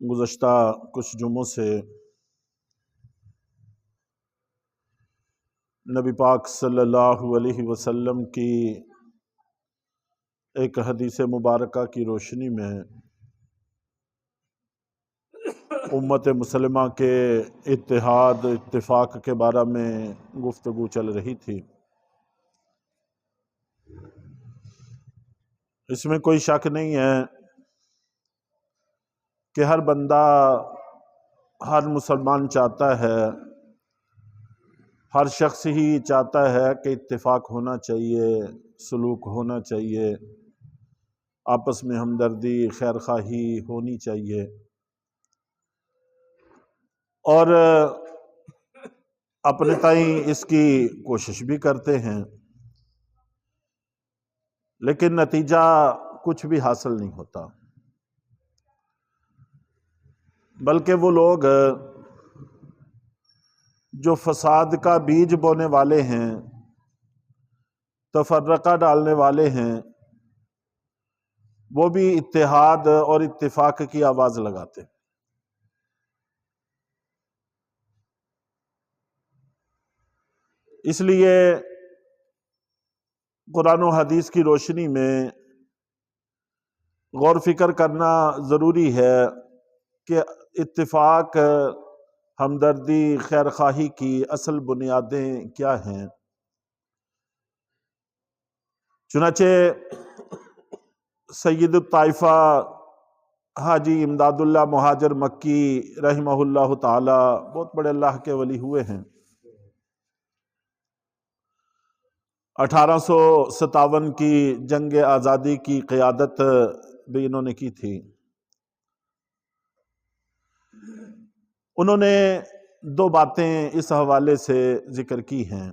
گزشتہ کچھ جمعوں سے نبی پاک صلی اللہ علیہ وسلم کی ایک حدیث مبارکہ کی روشنی میں امت مسلمہ کے اتحاد اتفاق کے بارے میں گفتگو چل رہی تھی۔ اس میں کوئی شک نہیں ہے کہ ہر بندہ، ہر مسلمان چاہتا ہے، ہر شخص ہی چاہتا ہے کہ اتفاق ہونا چاہیے، سلوک ہونا چاہیے، آپس میں ہمدردی، خیر خواہی ہونی چاہیے، اور اپنے تئیں اس کی کوشش بھی کرتے ہیں، لیکن نتیجہ کچھ بھی حاصل نہیں ہوتا، بلکہ وہ لوگ جو فساد کا بیج بونے والے ہیں، تفرقہ ڈالنے والے ہیں، وہ بھی اتحاد اور اتفاق کی آواز لگاتے ہیں۔ اس لیے قرآن و حدیث کی روشنی میں غور فکر کرنا ضروری ہے کہ اتفاق، ہمدردی، خیر خواہی کی اصل بنیادیں کیا ہیں۔ چنانچہ سید الطائفہ حاجی امداد اللہ مہاجر مکی رحمہ اللہ تعالی بہت بڑے اللہ کے ولی ہوئے ہیں۔ 1857 کی جنگ آزادی کی قیادت بھی انہوں نے کی تھی۔ انہوں نے دو باتیں اس حوالے سے ذکر کی ہیں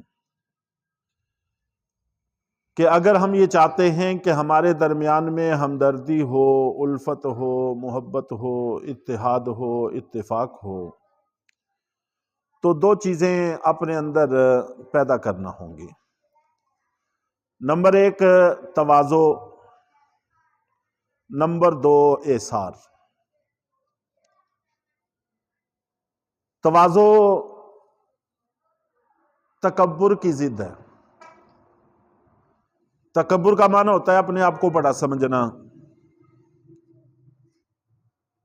کہ اگر ہم یہ چاہتے ہیں کہ ہمارے درمیان میں ہمدردی ہو، الفت ہو، محبت ہو، اتحاد ہو، اتفاق ہو، تو دو چیزیں اپنے اندر پیدا کرنا ہوں گی۔ نمبر ایک تواضع، نمبر دو ایثار۔ تواضع تکبر کی ضد ہے۔ تکبر کا معنی ہوتا ہے اپنے آپ کو بڑا سمجھنا،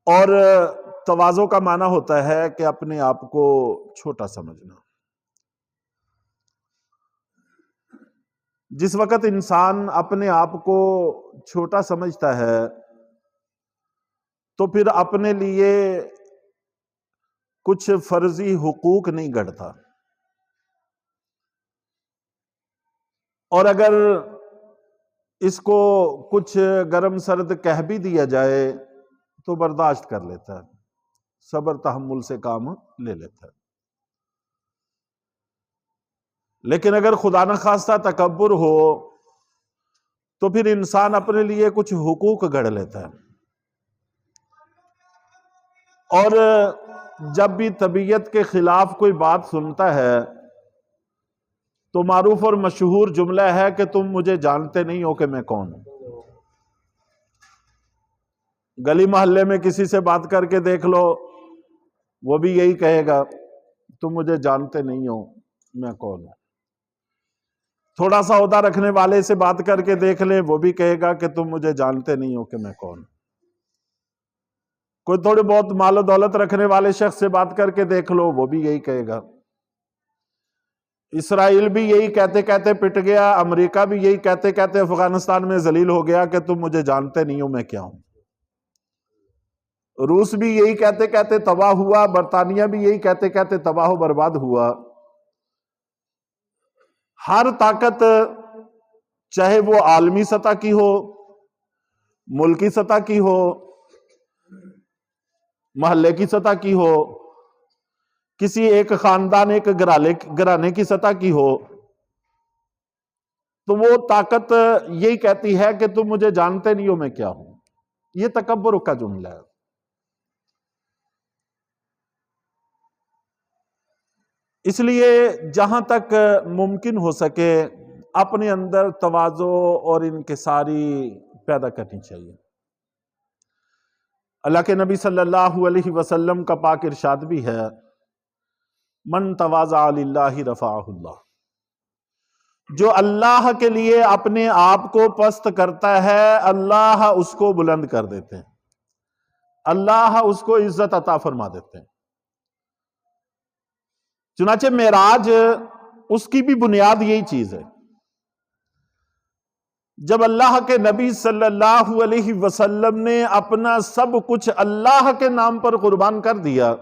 اور تواضع کا معنی ہوتا ہے کہ اپنے آپ کو چھوٹا سمجھنا۔ جس وقت انسان اپنے آپ کو چھوٹا سمجھتا ہے تو پھر اپنے لیے کچھ فرضی حقوق نہیں گھڑتا، اور اگر اس کو کچھ گرم سرد کہہ بھی دیا جائے تو برداشت کر لیتا ہے، صبر تحمل سے کام لے لیتا ہے۔ لیکن اگر خدا نخواستہ تکبر ہو تو پھر انسان اپنے لیے کچھ حقوق گھڑ لیتا ہے، اور جب بھی طبیعت کے خلاف کوئی بات سنتا ہے تو معروف اور مشہور جملہ ہے کہ تم مجھے جانتے نہیں ہو کہ میں کون ہوں۔ گلی محلے میں کسی سے بات کر کے دیکھ لو، وہ بھی یہی کہے گا تم مجھے جانتے نہیں ہو میں کون ہوں۔ تھوڑا سا عہدہ رکھنے والے سے بات کر کے دیکھ لیں، وہ بھی کہے گا کہ تم مجھے جانتے نہیں ہو کہ میں کون ہوں۔ کوئی تھوڑی بہت مال و دولت رکھنے والے شخص سے بات کر کے دیکھ لو، وہ بھی یہی کہے گا۔ اسرائیل بھی یہی کہتے کہتے پٹ گیا، امریکہ بھی یہی کہتے کہتے افغانستان میں ذلیل ہو گیا کہ تم مجھے جانتے نہیں ہو میں کیا ہوں۔ روس بھی یہی کہتے کہتے تباہ ہوا، برطانیہ بھی یہی کہتے کہتے تباہ و برباد ہوا۔ ہر طاقت، چاہے وہ عالمی سطح کی ہو، ملکی سطح کی ہو، محلے کی سطح کی ہو، کسی ایک خاندان، ایک گھرانے کی سطح کی ہو، تو وہ طاقت یہی کہتی ہے کہ تم مجھے جانتے نہیں ہو میں کیا ہوں۔ یہ تکبر کا جملہ ہے۔ اس لیے جہاں تک ممکن ہو سکے اپنے اندر تواضع اور انکساری پیدا کرنی چاہیے۔ اللہ کے نبی صلی اللہ علیہ وسلم کا پاک ارشاد بھی ہے، من تواضع للہ رفعہ اللہ، جو اللہ کے لیے اپنے آپ کو پست کرتا ہے اللہ اس کو بلند کر دیتے ہیں، اللہ اس کو عزت عطا فرما دیتے ہیں۔ چنانچہ معراج اس کی بھی بنیاد یہی چیز ہے۔ جب اللہ کے نبی صلی اللہ علیہ وسلم نے اپنا سب کچھ اللہ کے نام پر قربان کر دیا،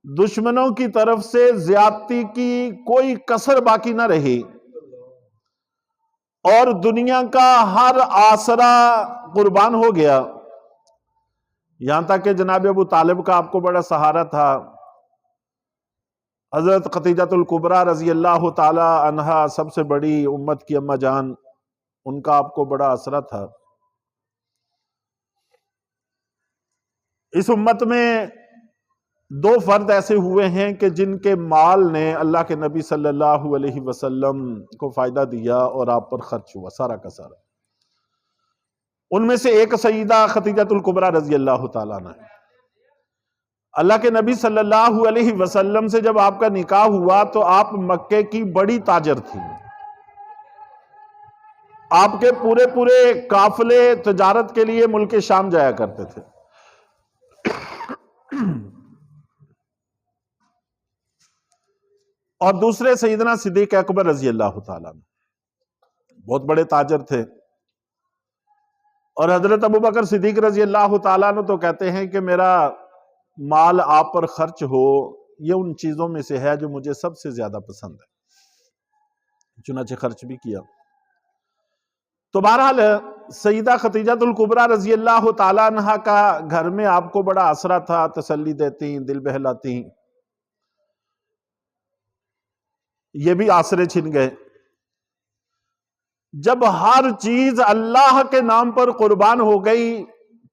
دشمنوں کی طرف سے زیادتی کی کوئی کسر باقی نہ رہی، اور دنیا کا ہر آسرا قربان ہو گیا، یہاں تک کہ جناب ابو طالب کا آپ کو بڑا سہارا تھا، حضرت خدیجۃ الکبریٰ رضی اللہ تعالی عنہا سب سے بڑی امت کی اماں جان، ان کا آپ کو بڑا آسرا تھا۔ اس امت میں دو فرد ایسے ہوئے ہیں کہ جن کے مال نے اللہ کے نبی صلی اللہ علیہ وسلم کو فائدہ دیا اور آپ پر خرچ ہوا سارا کا سارا۔ ان میں سے ایک سیدہ خدیجۃ الکبریٰ رضی اللہ تعالیٰ عنہ ہے۔ اللہ کے نبی صلی اللہ علیہ وسلم سے جب آپ کا نکاح ہوا تو آپ مکے کی بڑی تاجر تھی، آپ کے پورے قافلے تجارت کے لیے ملک شام جایا کرتے تھے۔ اور دوسرے سیدنا صدیق اکبر رضی اللہ تعالیٰ بہت بڑے تاجر تھے، اور حضرت ابوبکر صدیق رضی اللہ تعالیٰ عنہ تو کہتے ہیں کہ میرا مال آپ پر خرچ ہو یہ ان چیزوں میں سے ہے جو مجھے سب سے زیادہ پسند ہے، چنانچہ خرچ بھی کیا۔ تو بہرحال سیدہ خدیجۃ الکبریٰ رضی اللہ تعالیٰ عنہ کا گھر میں آپ کو بڑا آسرا تھا، تسلی دیتی، دل بہلاتی۔ یہ بھی آسرے چھن گئے جب ہر چیز اللہ کے نام پر قربان ہو گئی،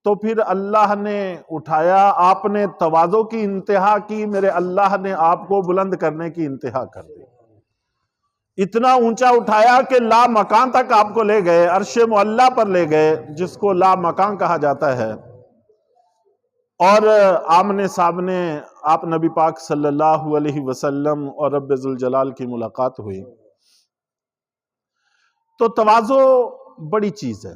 تو پھر اللہ نے اٹھایا، آپ نے تواضع کی انتہا کی، میرے اللہ نے آپ کو بلند کرنے کی انتہا کر دی، اتنا اونچا اٹھایا کہ لا مکان تک آپ کو لے گئے، عرش معلیٰ پر لے گئے جس کو لا مکان کہا جاتا ہے، اور آمنے سامنے آپ نبی پاک صلی اللہ علیہ وسلم اور رب ذوالجلال کی ملاقات ہوئی۔ تو تواضع بڑی چیز ہے،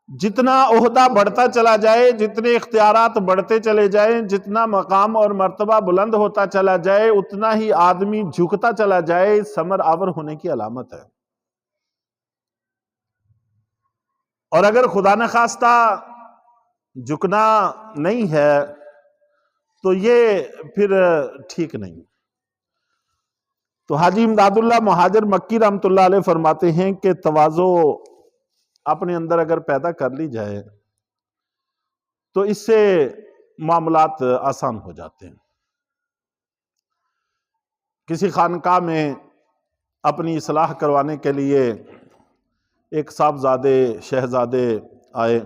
جتنا عہدہ بڑھتا چلا جائے، جتنے اختیارات بڑھتے چلے جائیں، جتنا مقام اور مرتبہ بلند ہوتا چلا جائے، اتنا ہی آدمی جھکتا چلا جائے، ثمر آور ہونے کی علامت ہے۔ اور اگر خدا نخواستہ جھکنا نہیں ہے تو یہ پھر ٹھیک نہیں۔ تو حاجی امداد اللہ مہاجر مکی رحمۃ اللہ علیہ فرماتے ہیں کہ تواضع اپنے اندر اگر پیدا کر لی جائے تو اس سے معاملات آسان ہو جاتے ہیں۔ کسی خانقاہ میں اپنی اصلاح کروانے کے لیے ایک صاحبزادے شہزادے آئے،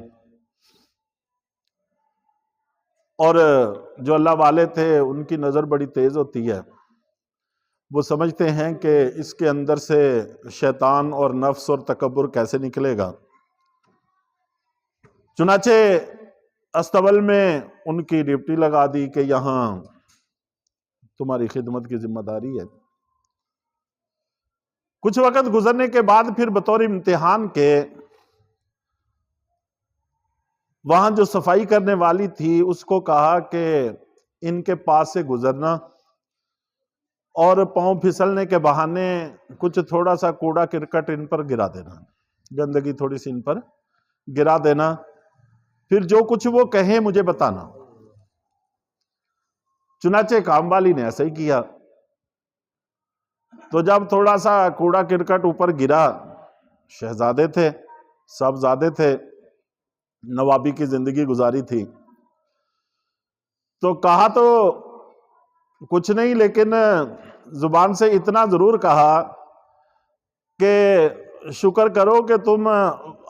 اور جو اللہ والے تھے ان کی نظر بڑی تیز ہوتی ہے، وہ سمجھتے ہیں کہ اس کے اندر سے شیطان اور نفس اور تکبر کیسے نکلے گا۔ چنانچہ استبل میں ان کی ڈیوٹی لگا دی کہ یہاں تمہاری خدمت کی ذمہ داری ہے۔ کچھ وقت گزرنے کے بعد پھر بطور امتحان کے وہاں جو صفائی کرنے والی تھی اس کو کہا کہ ان کے پاس سے گزرنا اور پاؤں پھسلنے کے بہانے کچھ تھوڑا سا کوڑا کرکٹ ان پر گرا دینا، گندگی تھوڑی سی ان پر گرا دینا، پھر جو کچھ وہ کہیں مجھے بتانا۔ چنانچہ کام والی نے ایسا ہی کیا۔ تو جب تھوڑا سا کوڑا کرکٹ اوپر گرا، شہزادے تھے، صاحبزادے تھے، نوابی کی زندگی گزاری تھی، تو کہا تو کچھ نہیں، لیکن زبان سے اتنا ضرور کہا کہ شکر کرو کہ تم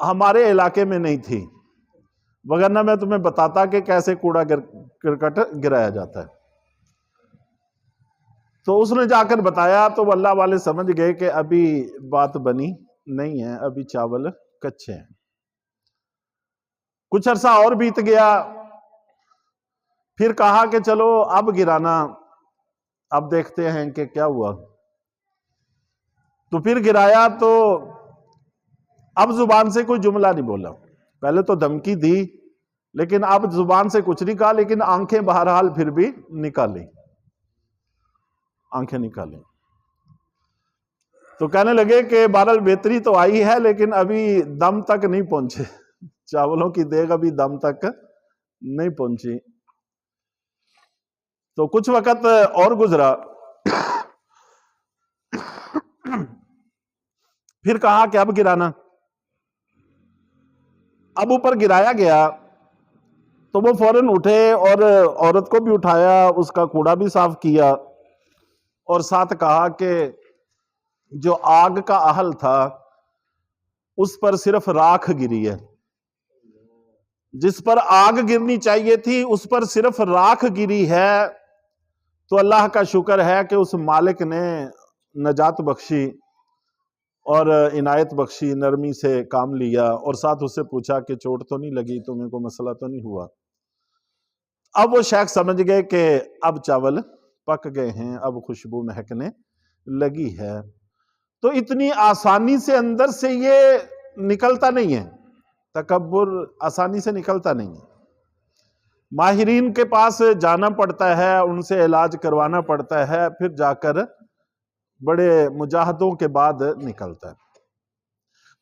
ہمارے علاقے میں نہیں تھی، وگرنہ میں تمہیں بتاتا کہ کیسے کوڑا کرکٹ گرایا جاتا ہے۔ تو اس نے جا کر بتایا تو وہ اللہ والے سمجھ گئے کہ ابھی بات بنی نہیں ہے، ابھی چاول کچے ہیں۔ کچھ عرصہ اور بیت گیا، پھر کہا کہ چلو اب گرانا، اب دیکھتے ہیں کہ کیا ہوا۔ تو پھر گرایا تو اب زبان سے کوئی جملہ نہیں بولا، پہلے تو دھمکی دی لیکن اب زبان سے کچھ نہیں کہا، لیکن آنکھیں بہرحال پھر بھی نکالیں، آنکھیں نکالیں۔ تو کہنے لگے کہ بہرحال بہتری تو آئی ہے لیکن ابھی دم تک نہیں پہنچے، چاولوں کی دیگ ابھی دم تک نہیں پہنچی۔ تو کچھ وقت اور گزرا، پھر کہا کہ اب گرانا، اب اوپر گرایا گیا تو وہ فوراً اٹھے اور عورت کو بھی اٹھایا، اس کا کوڑا بھی صاف کیا، اور ساتھ کہا کہ جو آگ کا اہل تھا اس پر صرف راکھ گری ہے، جس پر آگ گرنی چاہیے تھی اس پر صرف راکھ گری ہے، تو اللہ کا شکر ہے کہ اس مالک نے نجات بخشی اور عنایت بخشی، نرمی سے کام لیا، اور ساتھ اس سے پوچھا کہ چوٹ تو نہیں لگی، تمہیں کوئی مسئلہ تو نہیں ہوا۔ اب وہ شیخ سمجھ گئے کہ اب چاول پک گئے ہیں، اب خوشبو مہکنے لگی ہے۔ تو اتنی آسانی سے اندر سے یہ نکلتا نہیں ہے، تکبر آسانی سے نکلتا نہیں ہے، ماہرین کے پاس جانا پڑتا ہے، ان سے علاج کروانا پڑتا ہے، پھر جا کر بڑے مجاہدوں کے بعد نکلتا ہے۔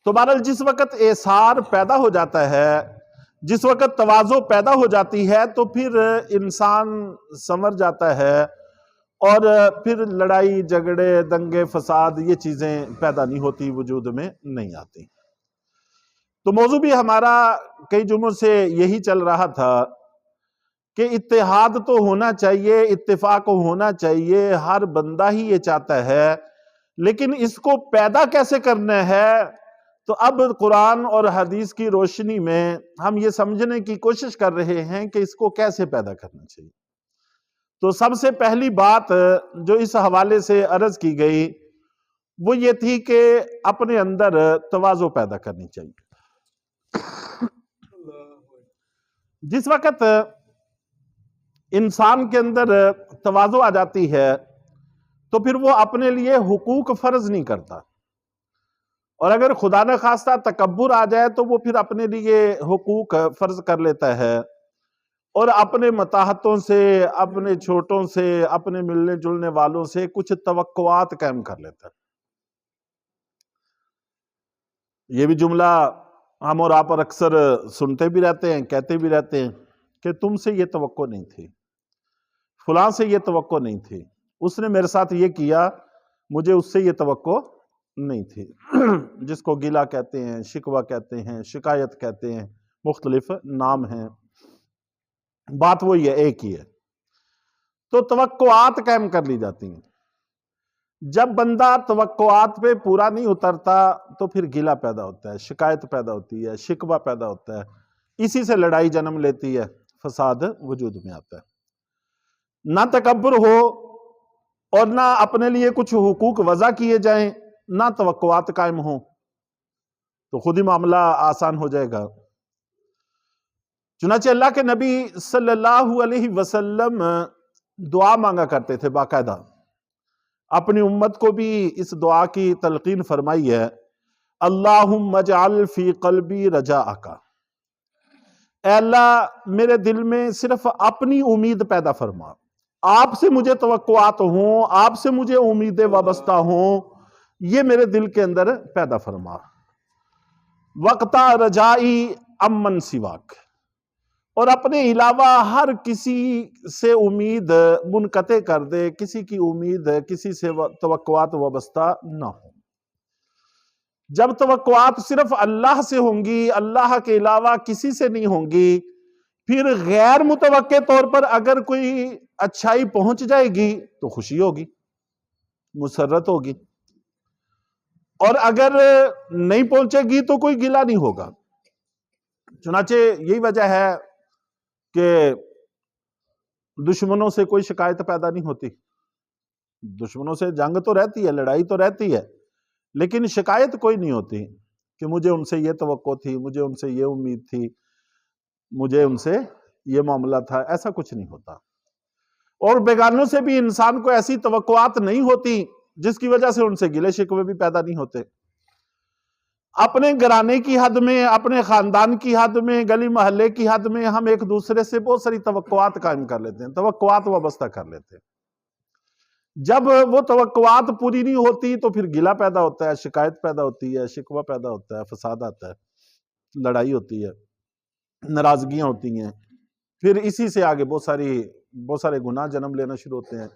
تو بہرحال جس وقت ایثار پیدا ہو جاتا ہے، جس وقت تواضع پیدا ہو جاتی ہے، تو پھر انسان سنور جاتا ہے، اور پھر لڑائی جھگڑے دنگے فساد یہ چیزیں پیدا نہیں ہوتی، وجود میں نہیں آتی۔ تو موضوع بھی ہمارا کئی جمعوں سے یہی چل رہا تھا کہ اتحاد تو ہونا چاہیے، اتفاق ہونا چاہیے، ہر بندہ ہی یہ چاہتا ہے، لیکن اس کو پیدا کیسے کرنا ہے؟ تو اب قرآن اور حدیث کی روشنی میں ہم یہ سمجھنے کی کوشش کر رہے ہیں کہ اس کو کیسے پیدا کرنا چاہیے۔ تو سب سے پہلی بات جو اس حوالے سے عرض کی گئی وہ یہ تھی کہ اپنے اندر تواضع پیدا کرنی چاہیے۔ جس وقت انسان کے اندر تواضع آ جاتی ہے تو پھر وہ اپنے لیے حقوق فرض نہیں کرتا، اور اگر خدا نہ خواستہ تکبر آ جائے تو وہ پھر اپنے لیے حقوق فرض کر لیتا ہے، اور اپنے متاحتوں سے، اپنے چھوٹوں سے، اپنے ملنے جلنے والوں سے کچھ توقعات قائم کر لیتا ہے۔ یہ بھی جملہ ہم اور آپ اکثر سنتے بھی رہتے ہیں، کہتے بھی رہتے ہیں کہ تم سے یہ توقع نہیں تھی، فلاں سے یہ توقع نہیں تھی، اس نے میرے ساتھ یہ کیا، مجھے اس سے یہ توقع نہیں تھی۔ جس کو گلہ کہتے ہیں، شکوہ کہتے ہیں، شکایت کہتے ہیں، مختلف نام ہیں، بات وہی ہے، ایک ہی ہے۔ تو توقعات قائم کر لی جاتی ہیں۔ جب بندہ توقعات پہ پورا نہیں اترتا تو پھر گلہ پیدا ہوتا ہے، شکایت پیدا ہوتی ہے، شکوہ پیدا ہوتا ہے، اسی سے لڑائی جنم لیتی ہے، فساد وجود میں آتا ہے۔ نہ تکبر ہو اور نہ اپنے لیے کچھ حقوق وضع کیے جائیں، نہ توقعات قائم ہوں، تو خود ہی معاملہ آسان ہو جائے گا۔ چنانچہ اللہ کے نبی صلی اللہ علیہ وسلم دعا مانگا کرتے تھے باقاعدہ، اپنی امت کو بھی اس دعا کی تلقین فرمائی ہے، اللہم اجعل فی قلبی رجاءک، اے اللہ میرے دل میں صرف اپنی امید پیدا فرما، آپ سے مجھے توقعات ہوں، آپ سے مجھے امیدیں وابستہ ہوں، یہ میرے دل کے اندر پیدا فرما۔ وقتا رجائی امن سواک، اور اپنے علاوہ ہر کسی سے امید منقطع کر دے، کسی کی امید کسی سے توقعات وابستہ نہ ہو۔ جب توقعات صرف اللہ سے ہوں گی، اللہ کے علاوہ کسی سے نہیں ہوں گی، پھر غیر متوقع طور پر اگر کوئی اچھائی پہنچ جائے گی تو خوشی ہوگی، مسرت ہوگی، اور اگر نہیں پہنچے گی تو کوئی گلہ نہیں ہوگا۔ چنانچہ یہی وجہ ہے کہ دشمنوں سے کوئی شکایت پیدا نہیں ہوتی، دشمنوں سے جنگ تو رہتی ہے، لڑائی تو رہتی ہے، لیکن شکایت کوئی نہیں ہوتی کہ مجھے ان سے یہ توقع تھی، مجھے ان سے یہ امید تھی۔ مجھے ان سے یہ معاملہ تھا، ایسا کچھ نہیں ہوتا۔ اور بیگانوں سے بھی انسان کو ایسی توقعات نہیں ہوتی جس کی وجہ سے ان سے گلے شکوے بھی پیدا نہیں ہوتے۔ اپنے گھرانے کی حد میں، اپنے خاندان کی حد میں، گلی محلے کی حد میں ہم ایک دوسرے سے بہت ساری توقعات قائم کر لیتے ہیں، توقعات وابستہ کر لیتے ہیں۔ جب وہ توقعات پوری نہیں ہوتی تو پھر گلہ پیدا ہوتا ہے، شکایت پیدا ہوتی ہے، شکوہ پیدا ہوتا ہے، فساد آتا ہے، لڑائی ہوتی ہے، ناراضگیاں ہوتی ہیں، پھر اسی سے آگے بہت سارے گناہ جنم لینا شروع ہوتے ہیں۔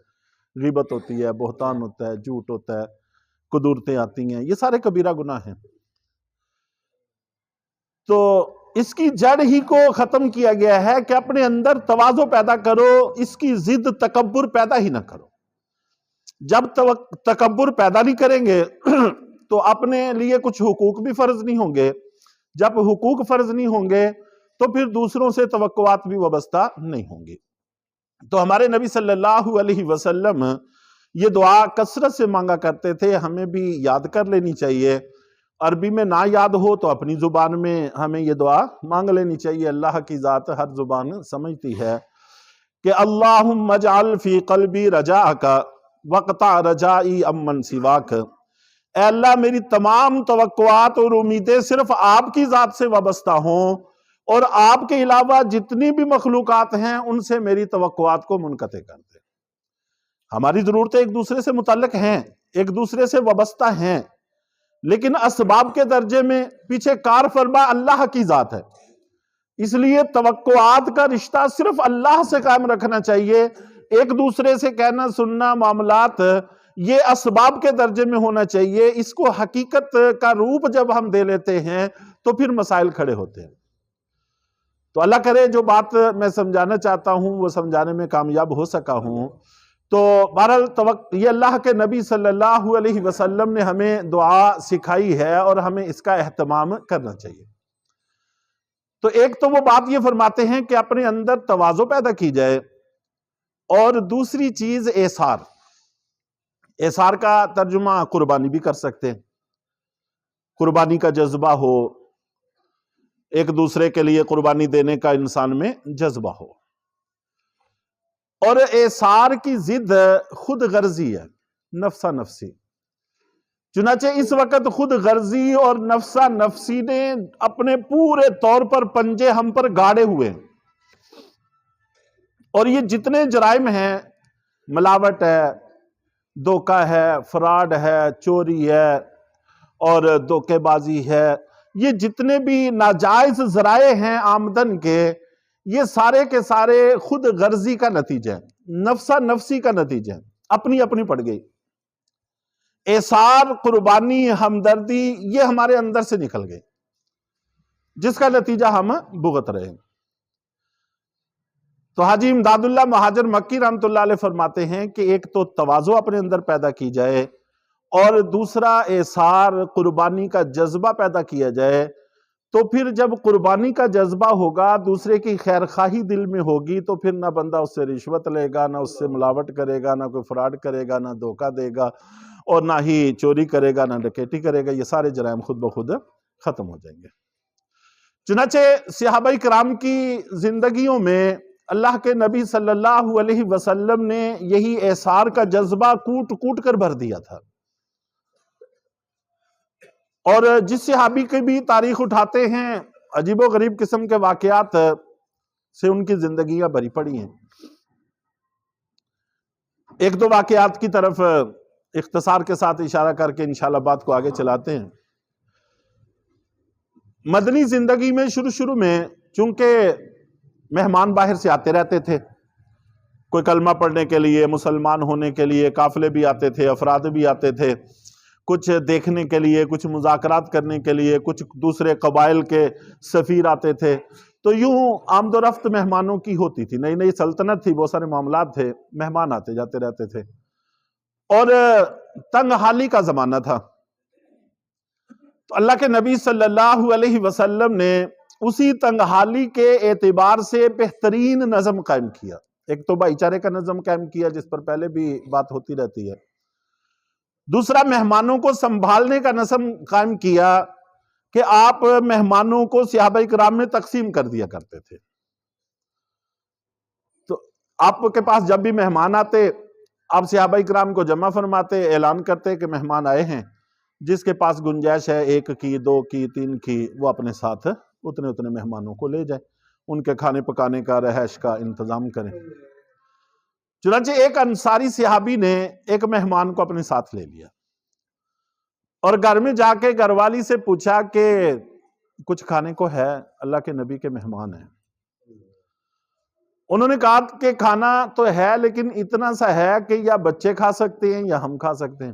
غیبت ہوتی ہے، بہتان ہوتا ہے، جھوٹ ہوتا ہے، قدورتیں آتی ہیں، یہ سارے کبیرہ گناہ ہیں۔ تو اس کی جڑ ہی کو ختم کیا گیا ہے کہ اپنے اندر تواضع پیدا کرو، اس کی ضد تکبر پیدا ہی نہ کرو۔ جب تکبر پیدا نہیں کریں گے تو اپنے لیے کچھ حقوق بھی فرض نہیں ہوں گے، جب حقوق فرض نہیں ہوں گے تو پھر دوسروں سے توقعات بھی وابستہ نہیں ہوں گی۔ تو ہمارے نبی صلی اللہ علیہ وسلم یہ دعا کثرت سے مانگا کرتے تھے، ہمیں بھی یاد کر لینی چاہیے۔ عربی میں نہ یاد ہو تو اپنی زبان میں ہمیں یہ دعا مانگ لینی چاہیے، اللہ کی ذات ہر زبان سمجھتی ہے، کہ اللہم اجعل فی قلبی رجاءک وقطع رجائی امن سواک۔ اے اللہ میری تمام توقعات اور امیدیں صرف آپ کی ذات سے وابستہ ہوں، اور آپ کے علاوہ جتنی بھی مخلوقات ہیں ان سے میری توقعات کو منقطع کر دیں۔ ہماری ضرورتیں ایک دوسرے سے متعلق ہیں، ایک دوسرے سے وابستہ ہیں، لیکن اسباب کے درجے میں پیچھے کار فرما اللہ کی ذات ہے، اس لیے توقعات کا رشتہ صرف اللہ سے قائم رکھنا چاہیے۔ ایک دوسرے سے کہنا سننا معاملات یہ اسباب کے درجے میں ہونا چاہیے، اس کو حقیقت کا روپ جب ہم دے لیتے ہیں تو پھر مسائل کھڑے ہوتے ہیں۔ تو اللہ کرے جو بات میں سمجھانا چاہتا ہوں وہ سمجھانے میں کامیاب ہو سکا ہوں۔ تو بہرحال یہ اللہ کے نبی صلی اللہ علیہ وسلم نے ہمیں دعا سکھائی ہے اور ہمیں اس کا اہتمام کرنا چاہیے۔ تو ایک تو وہ بات یہ فرماتے ہیں کہ اپنے اندر تواضع پیدا کی جائے، اور دوسری چیز ایثار۔ ایثار کا ترجمہ قربانی بھی کر سکتے ہیں، قربانی کا جذبہ ہو، ایک دوسرے کے لیے قربانی دینے کا انسان میں جذبہ ہو۔ اور ایثار کی ضد خود غرضی ہے، نفسا نفسی۔ چنانچہ اس وقت خود غرضی اور نفسا نفسی نے اپنے پورے طور پر پنجے ہم پر گاڑے ہوئے ہیں، اور یہ جتنے جرائم ہیں، ملاوٹ ہے، دھوکہ ہے، فراڈ ہے، چوری ہے اور دھوکے بازی ہے، یہ جتنے بھی ناجائز ذرائع ہیں آمدن کے، یہ سارے کے سارے خود غرضی کا نتیجہ ہے، نفسا نفسی کا نتیجہ ہے، اپنی اپنی پڑ گئی۔ ایثار، قربانی، ہمدردی یہ ہمارے اندر سے نکل گئی، جس کا نتیجہ ہم بھگت رہے ہیں۔ تو حاجی امداد اللہ مہاجر مکی رحمۃ اللہ علیہ فرماتے ہیں کہ ایک تو تواضع اپنے اندر پیدا کی جائے، اور دوسرا ایثار، قربانی کا جذبہ پیدا کیا جائے۔ تو پھر جب قربانی کا جذبہ ہوگا، دوسرے کی خیر خواہی دل میں ہوگی، تو پھر نہ بندہ اس سے رشوت لے گا، نہ اس سے ملاوٹ کرے گا، نہ کوئی فراڈ کرے گا، نہ دھوکہ دے گا، اور نہ ہی چوری کرے گا، نہ ڈکیٹی کرے گا۔ یہ سارے جرائم خود بخود ختم ہو جائیں گے۔ چنانچہ صحابہ کرام کی زندگیوں میں اللہ کے نبی صلی اللہ علیہ وسلم نے یہی ایثار کا جذبہ کوٹ کوٹ کر بھر دیا تھا، اور جس صحابی کی بھی تاریخ اٹھاتے ہیں عجیب و غریب قسم کے واقعات سے ان کی زندگیاں بھری پڑی ہیں۔ ایک دو واقعات کی طرف اختصار کے ساتھ اشارہ کر کے انشاءاللہ بات کو آگے چلاتے ہیں۔ مدنی زندگی میں شروع میں چونکہ مہمان باہر سے آتے رہتے تھے، کوئی کلمہ پڑھنے کے لیے، مسلمان ہونے کے لیے قافلے بھی آتے تھے، افراد بھی آتے تھے، کچھ دیکھنے کے لیے، کچھ مذاکرات کرنے کے لیے، کچھ دوسرے قبائل کے سفیر آتے تھے۔ تو یوں آمد و رفت مہمانوں کی ہوتی تھی، نئی نئی سلطنت تھی، بہت سارے معاملات تھے، مہمان آتے جاتے رہتے تھے، اور تنگ حالی کا زمانہ تھا۔ تو اللہ کے نبی صلی اللہ علیہ وسلم نے اسی تنگ حالی کے اعتبار سے بہترین نظم قائم کیا۔ ایک تو بھائی چارے کا نظم قائم کیا، جس پر پہلے بھی بات ہوتی رہتی ہے۔ دوسرا مہمانوں کو سنبھالنے کا نظم قائم کیا، کہ آپ مہمانوں کو صحابہ کرام میں تقسیم کر دیا کرتے تھے. تو آپ کے پاس جب بھی مہمان آتے آپ صحابہ کرام کو جمع فرماتے، اعلان کرتے کہ مہمان آئے ہیں، جس کے پاس گنجائش ہے 1 کی 2 کی 3 کی وہ اپنے ساتھ اتنے مہمانوں کو لے جائیں، ان کے کھانے پکانے کا رہائش کا انتظام کریں. چنانچہ ایک انصاری صحابی نے ایک مہمان کو اپنے ساتھ لے لیا اور گھر میں جا کے گھر والی سے پوچھا کہ کچھ کھانے کو ہے، اللہ کے نبی کے مہمان ہیں. انہوں نے کہا کہ کھانا تو ہے لیکن اتنا سا ہے کہ یا بچے کھا سکتے ہیں یا ہم کھا سکتے ہیں.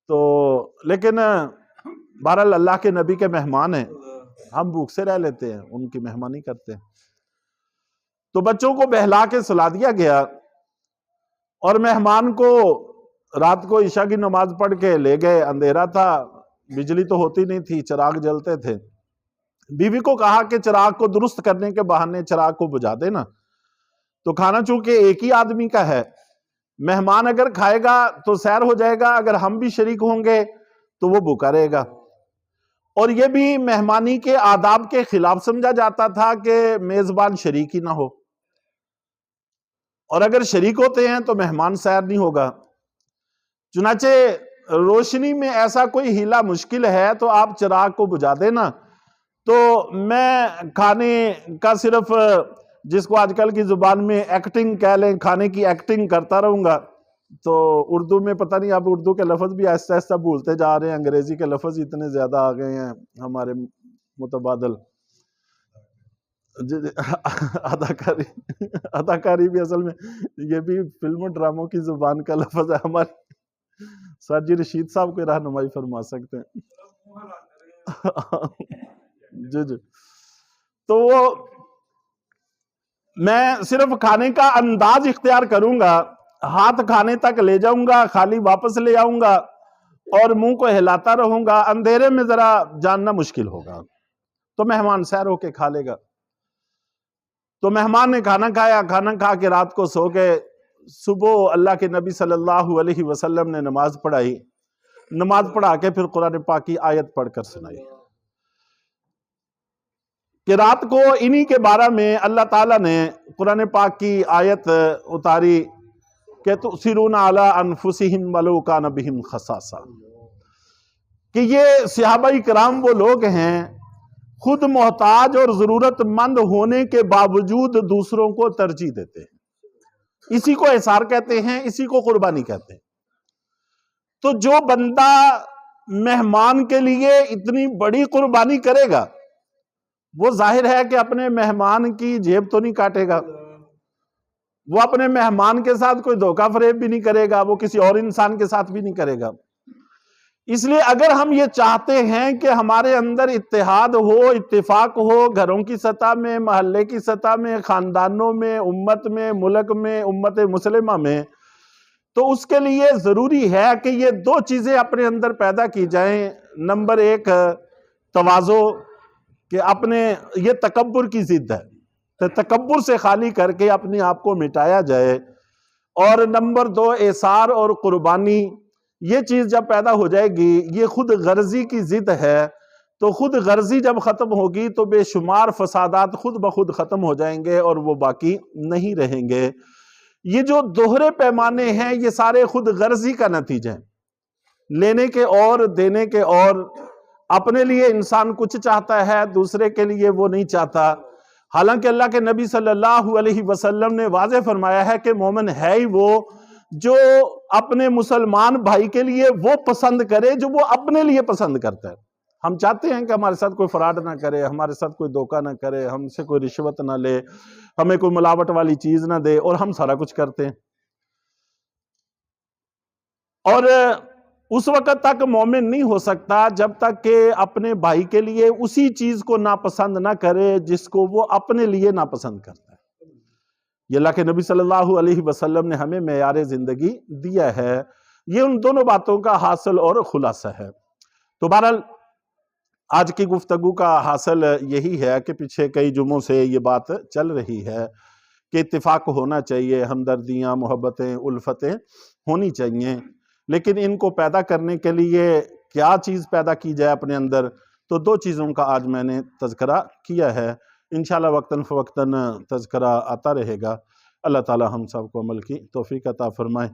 تو لیکن بہرحال اللہ کے نبی کے مہمان ہیں، ہم بھوک سے رہ لیتے ہیں، ان کی مہمانی کرتے ہیں. تو بچوں کو بہلا کے سلا دیا گیا اور مہمان کو رات کو عشاء کی نماز پڑھ کے لے گئے. اندھیرا تھا، بجلی تو ہوتی نہیں تھی، چراغ جلتے تھے. بیوی کو کہا کہ چراغ کو درست کرنے کے بہانے چراغ کو بجھا دینا. تو کھانا چونکہ ایک ہی آدمی کا ہے، مہمان اگر کھائے گا تو سیر ہو جائے گا، اگر ہم بھی شریک ہوں گے تو وہ بھوکا رہے گا. اور یہ بھی مہمانی کے آداب کے خلاف سمجھا جاتا تھا کہ میزبان شریک ہی نہ ہو، اور اگر شریک ہوتے ہیں تو مہمان سیر نہیں ہوگا. چنانچہ روشنی میں ایسا کوئی ہیلا مشکل ہے تو آپ چراغ کو بجھا دینا. تو میں کھانے کا صرف جس کو آج کل کی زبان میں ایکٹنگ کہہ لیں، کھانے کی ایکٹنگ کرتا رہوں گا. تو اردو میں پتہ نہیں، اب اردو کے لفظ بھی آہستہ آہستہ بھولتے جا رہے ہیں، انگریزی کے لفظ اتنے زیادہ آ گئے ہیں ہمارے متبادل. اداکاری بھی اصل میں یہ بھی فلم و ڈراموں کی زبان کا لفظ ہے. ہمارے سر جی رشید صاحب کو رہنمائی فرما سکتے ہیں. جی تو وہ میں صرف کھانے کا انداز اختیار کروں گا، ہاتھ کھانے تک لے جاؤں گا، خالی واپس لے آؤں گا اور منہ کو ہلاتا رہوں گا. اندھیرے میں ذرا جاننا مشکل ہوگا تو مہمان سیر ہو کے کھا لے گا. تو مہمان نے کھانا کھایا، کھانا کھا کے رات کو سو گئے. صبح اللہ کے نبی صلی اللہ علیہ وسلم نے نماز پڑھائی، نماز پڑھا کے پھر قرآن پاک کی آیت پڑھ کر سنائی کہ رات کو انہی کے بارے میں اللہ تعالیٰ نے قرآن پاک کی آیت اتاری کہ تؤثرون علی انفسہم ولو کان بہم خصاصہ، کہ یہ صحابہ کرام وہ لوگ ہیں خود محتاج اور ضرورت مند ہونے کے باوجود دوسروں کو ترجیح دیتے ہیں. اسی کو احسار کہتے ہیں، اسی کو قربانی کہتے ہیں. تو جو بندہ مہمان کے لیے اتنی بڑی قربانی کرے گا وہ ظاہر ہے کہ اپنے مہمان کی جیب تو نہیں کاٹے گا، وہ اپنے مہمان کے ساتھ کوئی دھوکہ فریب بھی نہیں کرے گا، وہ کسی اور انسان کے ساتھ بھی نہیں کرے گا. اس لیے اگر ہم یہ چاہتے ہیں کہ ہمارے اندر اتحاد ہو، اتفاق ہو، گھروں کی سطح میں، محلے کی سطح میں، خاندانوں میں، امت میں، ملک میں، امت مسلمہ میں، تو اس کے لیے ضروری ہے کہ یہ 2 چیزیں اپنے اندر پیدا کی جائیں. نمبر 1 تواضع، کہ اپنے یہ تکبر کی ضد ہے، تو تکبر سے خالی کر کے اپنے آپ کو مٹایا جائے. اور نمبر 2 احسار اور قربانی. یہ چیز جب پیدا ہو جائے گی، یہ خود غرضی کی ضد ہے، تو خود غرضی جب ختم ہوگی تو بے شمار فسادات خود بخود ختم ہو جائیں گے اور وہ باقی نہیں رہیں گے. یہ جو دوہرے پیمانے ہیں یہ سارے خود غرضی کا نتیجہ ہے، لینے کے اور دینے کے اور. اپنے لیے انسان کچھ چاہتا ہے، دوسرے کے لیے وہ نہیں چاہتا. حالانکہ اللہ کے نبی صلی اللہ علیہ وسلم نے واضح فرمایا ہے کہ مومن ہے ہی وہ جو اپنے مسلمان بھائی کے لیے وہ پسند کرے جو وہ اپنے لیے پسند کرتا ہے. ہم چاہتے ہیں کہ ہمارے ساتھ کوئی فراڈ نہ کرے، ہمارے ساتھ کوئی دھوکہ نہ کرے، ہم سے کوئی رشوت نہ لے، ہمیں کوئی ملاوٹ والی چیز نہ دے، اور ہم سارا کچھ کرتے ہیں. اور اس وقت تک مومن نہیں ہو سکتا جب تک کہ اپنے بھائی کے لیے اسی چیز کو ناپسند نہ کرے جس کو وہ اپنے لیے ناپسند کرتا ہے. یہ اللہ کے نبی صلی اللہ علیہ وسلم نے ہمیں معیار زندگی دیا ہے. یہ ان دونوں باتوں کا حاصل اور خلاصہ ہے. تو بہرحال آج کی گفتگو کا حاصل یہی ہے کہ پیچھے کئی جمعوں سے یہ بات چل رہی ہے کہ اتفاق ہونا چاہیے، ہمدردیاں، محبتیں، الفتیں ہونی چاہیے، لیکن ان کو پیدا کرنے کے لیے کیا چیز پیدا کی جائے اپنے اندر، تو دو چیزوں کا آج میں نے تذکرہ کیا ہے، انشاءاللہ وقتاً فوقتاً تذکرہ آتا رہے گا۔ اللہ تعالی ہم سب کو عمل کی توفیق عطا فرمائے۔